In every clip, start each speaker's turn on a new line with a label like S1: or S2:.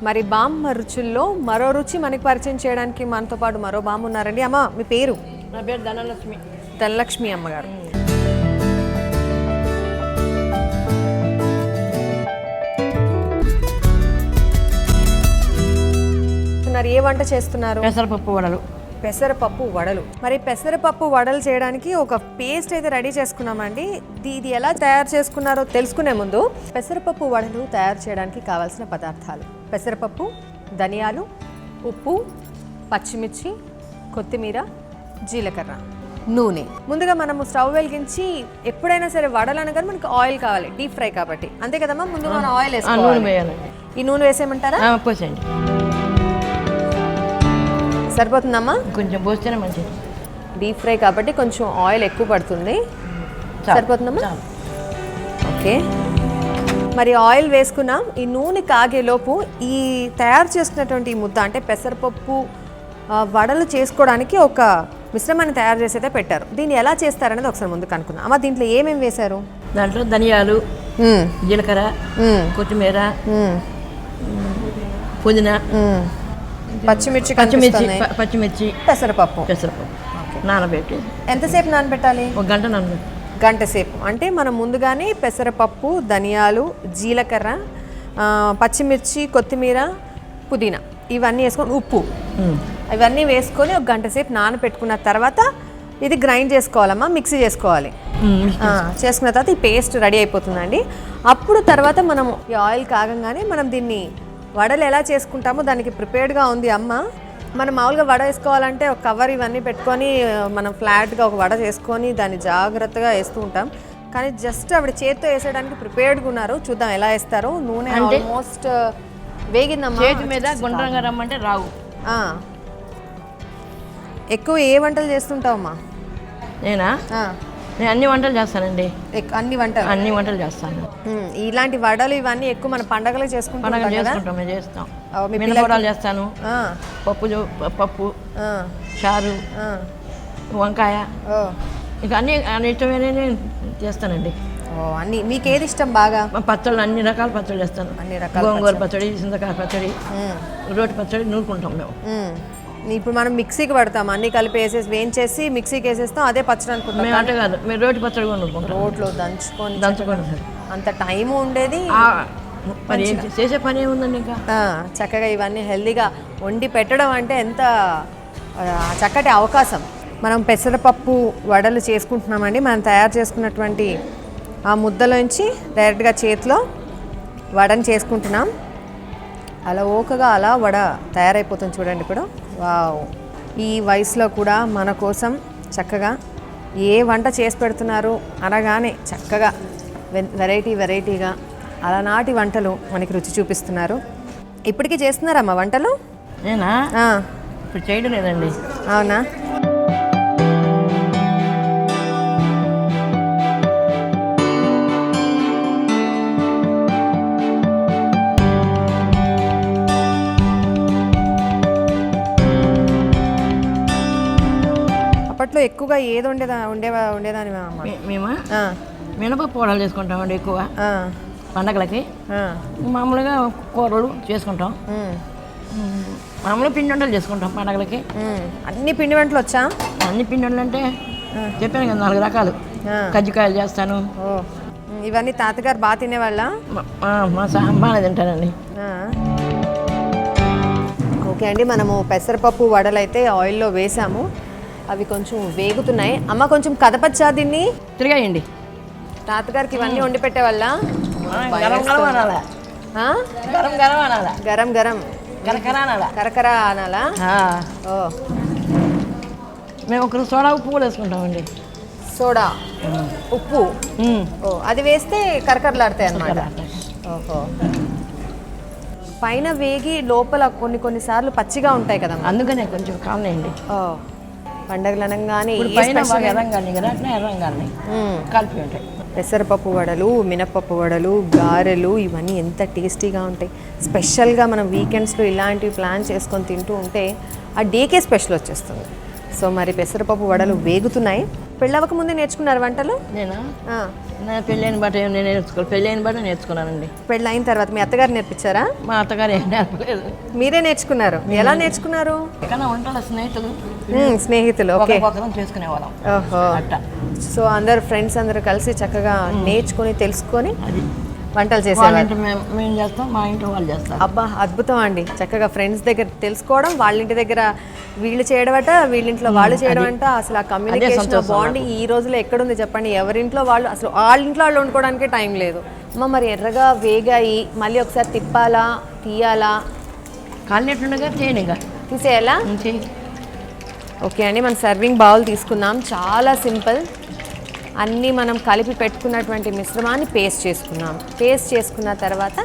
S1: మరి బామ్మ రుచుల్లో మరో రుచి మనకి పరిచయం చేయడానికి మనతో పాటు మరో బామ్మ ఉన్నారండి. అమ్మ మీ పేరు?
S2: నా పేరు ధనలక్ష్మి.
S1: ధనలక్ష్మి అమ్మగారు. ఏ వంట చేస్తున్నారు?
S2: పెసరపప్పు వడలు.
S1: పెసరపప్పు వడలు. మరి పెసరపప్పు వడలు చేయడానికి ఒక పేస్ట్ అయితే రెడీ చేసుకున్నామండి. ఇది ఎలా తయారు చేసుకున్నారో తెలుసుకునే ముందు పెసరపప్పు వడలు తయారు చేయడానికి కావాల్సిన పదార్థాలు: పెసరపప్పు, ధనియాలు, ఉప్పు, పచ్చిమిర్చి, కొత్తిమీర, జీలకర్ర, నూనె. ముందుగా మనము స్టవ్ వెలిగించి ఎప్పుడైనా సరే వడలు అనగానే మనకి ఆయిల్ కావాలి, డీప్ ఫ్రై కాబట్టి. అంతే కదమ్మా? ముందు మనం ఆయిల్ వేసుకోవాలి. ఈ నూనె వేసేయమంటారా?
S2: పోసేయండి.
S1: సరిపోతుందమ్మా?
S2: కొంచెం పోస్తేనే మంచిది.
S1: డీప్ ఫ్రై కాబట్టి కొంచెం ఆయిల్ ఎక్కువ పడుతుంది. సరిపోతుందమ్మా? ఓకే. మరి ఆయిల్ వేసుకున్నాం. ఈ నూనె కాగేలోపు ఈ తయారు చేసుకున్నటువంటి ఈ ముద్ద అంటే పెసరపప్పు వడలు చేసుకోవడానికి ఒక మిశ్రమాన్ని తయారు చేసి అయితే పెట్టారు. దీన్ని ఎలా చేస్తారనేది ఒకసారి ముందు కనుక్కుందాం. అమ్మ దీంట్లో ఏమేమి వేశారు?
S2: దాంట్లో ధనియాలు, జీలకర్ర, కొత్తిమీర, పుదీనా, పచ్చిమిర్చి, పెసరపప్పు నానబెట్టి. ఎంతసేపు నానబెట్టాలి? ఒక గంట నానబెట్టి. గంట సేపు అంటే మనం ముందుగానే పెసరపప్పు, ధనియాలు, జీలకర్ర, పచ్చిమిర్చి, కొత్తిమీర, పుదీనా ఇవన్నీ వేసుకొని, ఉప్పు ఇవన్నీ వేసుకొని ఒక గంట సేపు నానబెట్టుకున్న తర్వాత ఇది గ్రైండ్ చేసుకోవాలమ్మా, మిక్సీ చేసుకోవాలి. చేసుకున్న తర్వాత ఈ పేస్ట్ రెడీ అయిపోతుందండి. అప్పుడు తర్వాత మనం ఈ ఆయిల్ కాగంగానే మనం దీన్ని వడలు ఎలా చేసుకుంటామో దానికి ప్రిపేర్డ్గా ఉంది అమ్మ. మనం మామూలుగా వడ వేసుకోవాలంటే ఒక కవర్ ఇవన్నీ పెట్టుకొని మనం ఫ్లాట్గా ఒక వడ చేసుకొని దాన్ని జాగ్రత్తగా వేస్తూ ఉంటాం. కానీ జస్ట్ ఆవిడ చేతితో వేసేయడానికి ప్రిపేర్డ్గా ఉన్నారు. చూద్దాం ఎలా వేస్తారో. నూనె ఆల్మోస్ట్ వేగిందమ్మా. చేతి మీద గుండ్రంగా రమ్మంటే రావు.
S1: ఎక్కువ ఏ వంటలు చేస్తుంటావమ్మా?
S2: నేనా? నేను అన్ని వంటలు చేస్తానండి.
S1: అన్ని వంటలు
S2: చేస్తాను.
S1: ఇలాంటి వడలు ఇవన్నీ ఎక్కువ మన పండగలు చేసుకుంటాం.
S2: మినపడాలు చేస్తాను, పప్పు, చారు, వంకాయ, ఇక అన్ని ఇష్టమైన చేస్తానండి.
S1: అన్ని మీకు ఏది ఇష్టం బాగా?
S2: పచ్చళ్ళు అన్ని రకాల పచ్చళ్ళు చేస్తాను. అన్ని రకాల గోంగూర పచ్చడి, చింతకాయ పచ్చడి, రోటి పచ్చడి నూరుకుంటాం మేము.
S1: ఇప్పుడు మనం మిక్సీకి పడతాం, అన్ని కలిపి వేసేసి వేయించేసి మిక్సీకి వేసేస్తాం, అదే పచ్చడి అనుకుంటాం.
S2: అంటే కాదు, మీరు రోటి పచ్చడి కొనుక్కుంటాం.
S1: రోట్లో దంచుకొని అంత టైం ఉండేది.
S2: మరి చేసే పని ఏముందండి ఇంకా.
S1: చక్కగా ఇవన్నీ హెల్దీగా వండి పెట్టడం అంటే ఎంత చక్కటి అవకాశం. మనం పెసరపప్పు వడలు చేసుకుంటున్నామండి. మనం తయారు చేసుకున్నటువంటి ఆ ముద్దలోంచి డైరెక్ట్గా చేతిలో వడని చేసుకుంటున్నాం. అలా ఓకగా అలా వడ తయారైపోతుంది చూడండి. ఇప్పుడు వావ్, ఈ వయసులో కూడా మన కోసం చక్కగా ఏ వంట చేసి పెడుతున్నారు అనగానే చక్కగా వెరైటీగా అలనాటి వంటలు మనకి రుచి చూపిస్తున్నారు. ఇప్పటికీ చేస్తున్నారమ్మా వంటలు?
S2: నేనా? ఇప్పుడు చేయడం లేదండి.
S1: అవునా? అప్పట్లో ఎక్కువగా ఏది ఉండేదాని
S2: మేము మినపప్పు వడలు చేసుకుంటామండి ఎక్కువ పండగలకి. మామూలుగా కూరలు చేసుకుంటాం. మామూలుగా పిండి వంటలు చేసుకుంటాం పండగలకి.
S1: అన్ని పిండి వంటలు వచ్చా?
S2: అన్ని పిండి వంటలు అంటే చెప్పాను కదా, 4 రకాలు. కజ్జికాయలు చేస్తాను.
S1: ఇవన్నీ తాతగారు బాగా తినేవాళ్ళ?
S2: బాగా తింటానండి.
S1: ఓకే అండి, మనము పెసరపప్పు వడలు అయితే ఆయిల్లో వేసాము. అవి కొంచెం వేగుతున్నాయి. అమ్మ కొంచెం కదపచ్చా దీన్ని?
S2: తిరిగాయండి.
S1: తాతగారికి ఇవన్నీ వండి పెట్టేవాళ్ళ? గరం కరకర అనాలా?
S2: మేము ఒక సోడా ఉప్పు వేసుకుంటామండి.
S1: సోడా ఉప్పు. అది వేస్తే కరకరలాడతాయి అన్నమాట. ఓహో. పైన వేగి లోపల కొన్నిసార్లు పచ్చిగా ఉంటాయి కదా,
S2: అందుకనే కొంచెం కాలనేయండి.
S1: పండగలు అనగానే
S2: కలిపి ఉంటాయి.
S1: పెసరపప్పు వడలు, మినపప్పు వడలు, గారెలు ఇవన్నీ ఎంత టేస్టీగా ఉంటాయి. స్పెషల్గా మనం వీకెండ్స్లో ఇలాంటివి ప్లాన్ చేసుకొని తింటూ ఉంటే ఆ డేకే స్పెషల్ వచ్చేస్తుంది. సో మరి పెసరపప్పు వడలు వేగుతున్నాయి. పెళ్ళవక ముందే నేర్చుకున్నారు వంటలు?
S2: నేనా నా పెళ్ళైన బట్ట నేను నేర్చుకోవాలి, పెళ్ళైన బట్ట నేర్చుకున్నానండి.
S1: పెళ్ళి అయిన తర్వాత మీ అత్తగారు నేర్పించారా?
S2: మా అత్తగారు ఏం నేర్పలేదు,
S1: మీరే నేర్చుకున్నారు. ఎలా నేర్చుకున్నారు?
S2: ఎక్కడన్నా వంటలు
S1: స్నేహితులు ఓకే
S2: చేసుకునేవాళ్ళం.
S1: ఓహో, సో అందరు ఫ్రెండ్స్ అందరూ కలిసి చక్కగా నేర్చుకొని తెలుసుకొని వంటలు చేసేవాళ్ళు.
S2: మేము చేస్తాం, మా ఇంట్లో వాళ్ళు చేస్తారు.
S1: అబ్బా అద్భుతం అండి. చక్కగా ఫ్రెండ్స్ దగ్గర తెలుసుకోవడం, వాళ్ళ ఇంటి దగ్గర వీళ్ళు చేయడమట, వీళ్ళింట్లో వాళ్ళు చేయడం అంట. అసలు ఆ కమ్యూనికేషన్ బాండింగ్ ఈ రోజులో ఎక్కడుంది చెప్పండి? ఎవరింట్లో వాళ్ళు, అసలు వాళ్ళ ఇంట్లో వాళ్ళు వండుకోవడానికే టైం లేదు. అమ్మ మరి ఎర్రగా వేగాయి, మళ్ళీ ఒకసారి తిప్పాలా, తీయాలా?
S2: కాలినట్లుండగా చేయనిగా
S1: తీసేయాలా? ఓకే అండి, మనం సర్వింగ్ బౌల్ తీసుకుందాం. చాలా సింపుల్. అన్నీ మనం కలిపి పెట్టుకున్నటువంటి మిశ్రమాన్ని పేస్ట్ చేసుకున్నాం. పేస్ట్ చేసుకున్న తర్వాత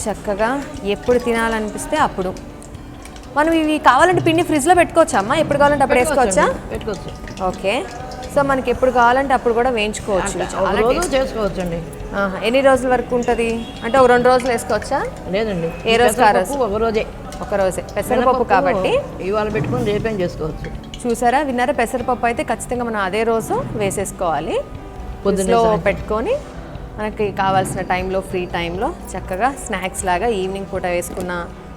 S1: చక్కగా ఎప్పుడు తినాలనిపిస్తే అప్పుడు మనం ఇవి కావాలంటే పిండి ఫ్రిడ్జ్లో పెట్టుకోవచ్చా అమ్మా? ఎప్పుడు కావాలంటే అప్పుడు వేసుకోవచ్చా?
S2: పెట్టుకోవచ్చు.
S1: ఓకే, సో మనకి ఎప్పుడు కావాలంటే అప్పుడు కూడా వేయించుకోవచ్చు.
S2: చాలా చేసుకోవచ్చు అండి.
S1: ఎన్ని రోజుల వరకు ఉంటుంది అంటే? ఒక 2 రోజులు వేసుకోవచ్చా?
S2: లేదండి,
S1: ఏ రోజు ఆ రోజు?
S2: ఒక రోజే
S1: పెసరపప్పు కాబట్టి
S2: ఇవాళ పెట్టుకుని రేపేం చేసుకోవచ్చు.
S1: చూసారా, విన్నారా? పెసరపప్పు అయితే ఖచ్చితంగా మనం అదే రోజు వేసేసుకోవాలి. పొద్దులో పెట్టుకొని మనకి కావాల్సిన టైంలో, ఫ్రీ టైంలో చక్కగా స్నాక్స్ లాగా ఈవినింగ్ పూట వేసుకున్న,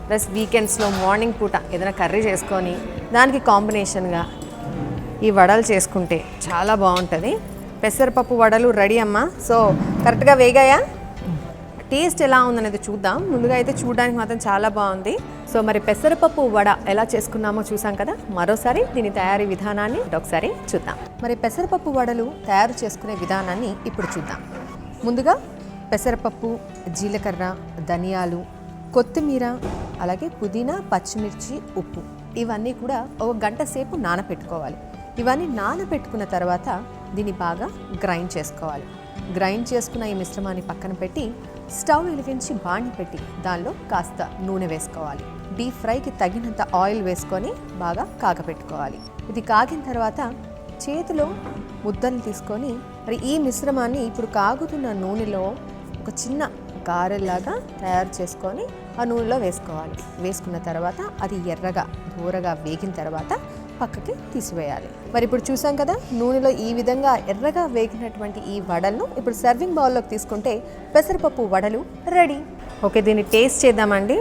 S1: ప్లస్ వీకెండ్స్లో మార్నింగ్ పూట ఏదైనా కర్రీ చేసుకొని దానికి కాంబినేషన్గా ఈ వడలు చేసుకుంటే చాలా బాగుంటుంది. పెసరపప్పు వడలు రెడీ అమ్మా. సో కరెక్ట్గా వేగాయా? టేస్ట్ ఎలా ఉందనేది చూద్దాం. ముందుగా అయితే చూడడానికి మాత్రం చాలా బాగుంది. సో మరి పెసరపప్పు వడ ఎలా చేసుకున్నామో చూసాం కదా. మరోసారి దీని తయారీ విధానాన్ని ఒకసారి చూద్దాం. మరి పెసరపప్పు వడలు తయారు చేసుకునే విధానాన్ని ఇప్పుడు చూద్దాం. ముందుగా పెసరపప్పు, జీలకర్ర, ధనియాలు, కొత్తిమీర, అలాగే పుదీనా, పచ్చిమిర్చి, ఉప్పు ఇవన్నీ కూడా 1 గంట సేపు నానపెట్టుకోవాలి. ఇవన్నీ నానబెట్టుకున్న తర్వాత దీన్ని బాగా గ్రైండ్ చేసుకోవాలి. గ్రైండ్ చేసుకున్న ఈ మిశ్రమాన్ని పక్కన పెట్టి స్టవ్ వెలిగించి బాండి పెట్టి దానిలో కాస్త నూనె వేసుకోవాలి. డీప్ ఫ్రైకి తగినంత ఆయిల్ వేసుకొని బాగా కాగపెట్టుకోవాలి. ఇది కాగిన తర్వాత చేతిలో ముద్దలు తీసుకొని మరి ఈ మిశ్రమాన్ని ఇప్పుడు కాగుతున్న నూనెలో ఒక చిన్న గారెల్లాగా తయారు చేసుకొని ఆ నూనెలో వేసుకోవాలి. వేసుకున్న తర్వాత అది ఎర్రగా దూరగా వేగిన తర్వాత పక్కకి తీసివేయాలి. మరి ఇప్పుడు చూసాం కదా, నూనెలో ఈ విధంగా ఎర్రగా వేగినటువంటి ఈ వడలను ఇప్పుడు సర్వింగ్ బౌల్లోకి తీసుకుంటే పెసరపప్పు వడలు రెడీ. ఓకే, దీన్ని టేస్ట్ చేద్దామండి.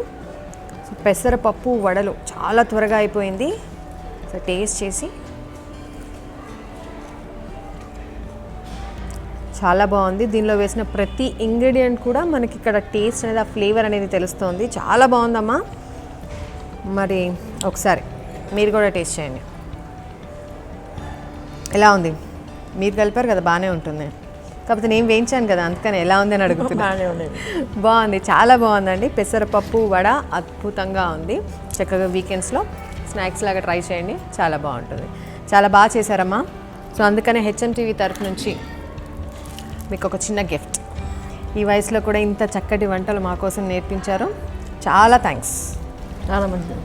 S1: సో పెసరపప్పు వడలు చాలా త్వరగా అయిపోయింది. సో టేస్ట్ చేసి చాలా బాగుంది. దీనిలో వేసిన ప్రతి ఇంగ్రీడియంట్ కూడా మనకి ఇక్కడ టేస్ట్ అనేది, ఆ ఫ్లేవర్ అనేది తెలుస్తుంది. చాలా బాగుందమ్మా. మరి ఒకసారి మీరు కూడా టేస్ట్ చేయండి. ఎలా ఉంది? మీరు కలిపారు కదా, బాగానే ఉంటుంది. కాకపోతే నేను వేయించాను కదా, అందుకని ఎలా ఉంది అని అడుగుతున్నాను. బాగుంది, చాలా బాగుందండి. పెసరపప్పు వడ అద్భుతంగా ఉంది. చక్కగా వీకెండ్స్లో స్నాక్స్ లాగా ట్రై చేయండి, చాలా బాగుంటుంది. చాలా బాగా చేశారమ్మా. సో అందుకనే hmtv తరఫు నుంచి మీకు ఒక చిన్న గిఫ్ట్. ఈ వయసులో కూడా ఇంత చక్కటి వంటలు మా కోసం నేర్పించారు. చాలా థ్యాంక్స్.
S2: చాలా మంచిది.